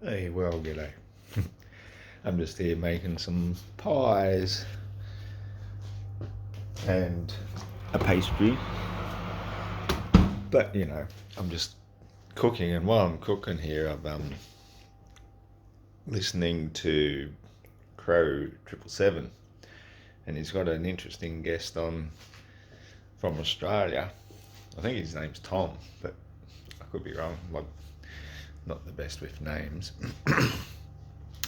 Hey, well, g'day. I'm just here making some pies and a pastry. But, I'm just cooking, and while I'm cooking here, I'm listening to Crow 777, and he's got an interesting guest on from Australia. I think his name's Tom, but I could be wrong. Like, not the best with names.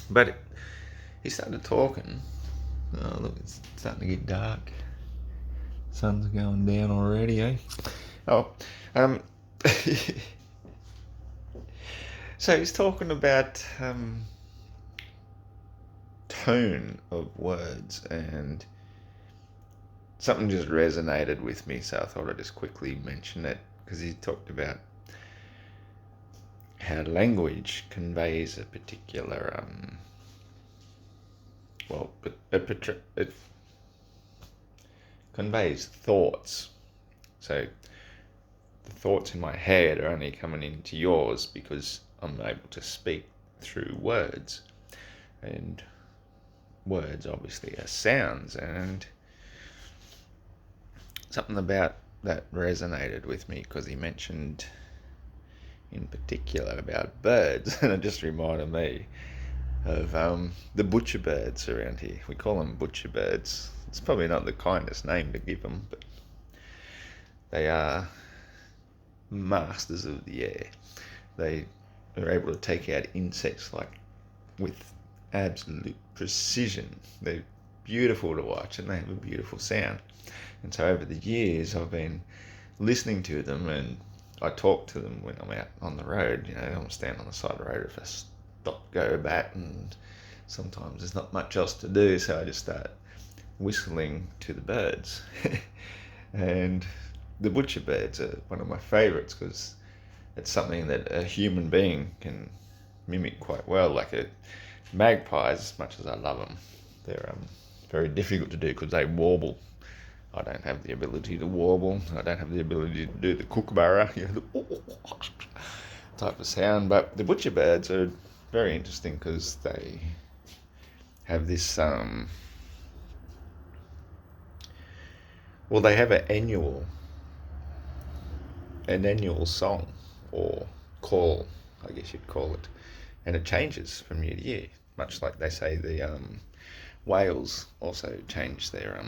But he started talking. Oh, look, it's starting to get dark. Sun's going down already, eh? Oh, um, so he's talking about tone of words, and something just resonated with me, so I thought I'd just quickly mention it, because he talked about how language conveys a particular, it conveys thoughts. So the thoughts in my head are only coming into yours because I'm able to speak through words. And words obviously are sounds, and something about that resonated with me because he mentioned in particular about birds, and it just reminded me of the butcher birds around here. We call them butcher birds. It's probably not the kindest name to give them, but they are masters of the air. They are able to take out insects with absolute precision. They're beautiful to watch, and they have a beautiful sound. And so over the years, I've been listening to them, and I talk to them when I'm out on the road. I'm standing on the side of the road if I stop, go back, and sometimes there's not much else to do, so I just start whistling to the birds. And the butcher birds are one of my favourites because it's something that a human being can mimic quite well. Like magpies, as much as I love them, they're very difficult to do because they warble. I don't have the ability to warble. I don't have the ability to do the kookaburra, the type of sound. But the butcher birds are very interesting because they have this, they have an annual song, or call, I guess you'd call it, and it changes from year to year. Much like they say the whales also change their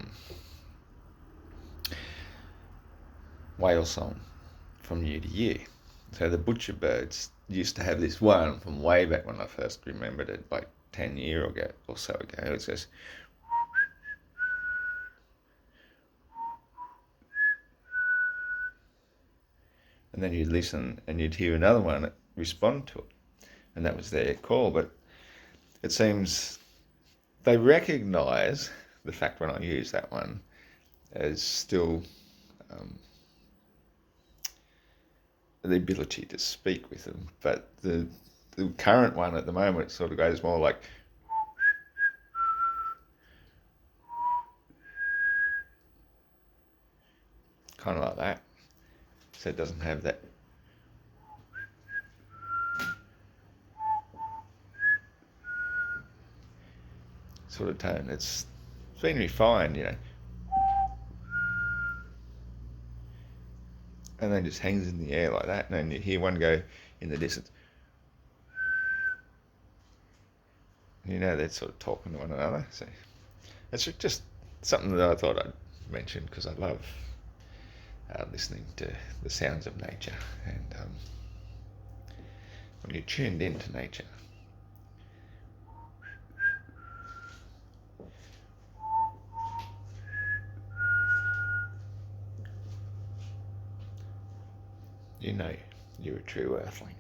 whale song from year to year. So the butcher birds used to have this one from way back when I first remembered it, like 10 years ago or so ago. It says, and then you'd listen and you'd hear another one respond to it, and that was their call. But it seems they recognise the fact when I use that one as still the ability to speak with them. But the current one at the moment sort of goes more like, kind of like that. So it doesn't have that sort of tone. It's been refined, and then just hangs in the air like that, and then you hear one go in the distance. They're sort of talking to one another. So it's just something that I thought I'd mention because I love listening to the sounds of nature, and when you're tuned into nature, you're a true earthling.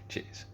Cheers.